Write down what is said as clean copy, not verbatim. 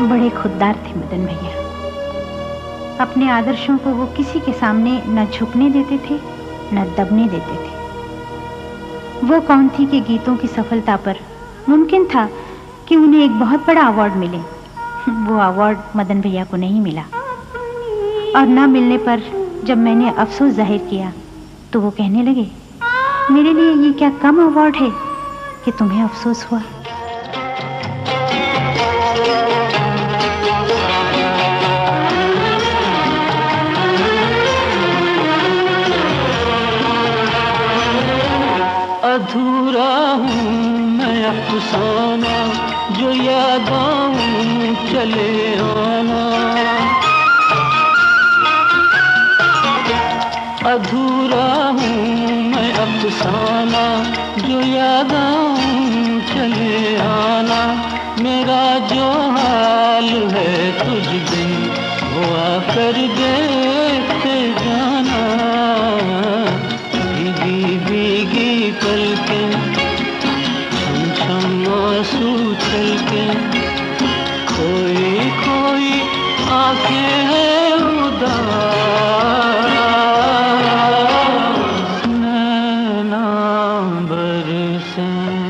बड़े खुददार थे मदन भैया। अपने आदर्शों को वो किसी के सामने न झुकने देते थे न दबने देते थे। वो कौन थी कि गीतों की सफलता पर मुमकिन था कि उन्हें एक बहुत बड़ा अवार्ड मिले। वो अवार्ड मदन भैया को नहीं मिला, और न मिलने पर जब मैंने अफसोस जाहिर किया तो वो कहने लगे, मेरे लिए ये क्या कम अवार्ड है कि तुम्हें अफसोस हुआ। अधूरा हूँ मैं अफसाना, जो याद आऊं चले आना। अधूरा हूँ मैं अफसाना, जो याद आऊं चले आना। मेरा जो हाल है तुझ बिन वो आकर देखते जाना। भीगी भीगी पलकें छम छम आंसू छलके, खोई खोई आंखें हैं उदास, नैना बरसें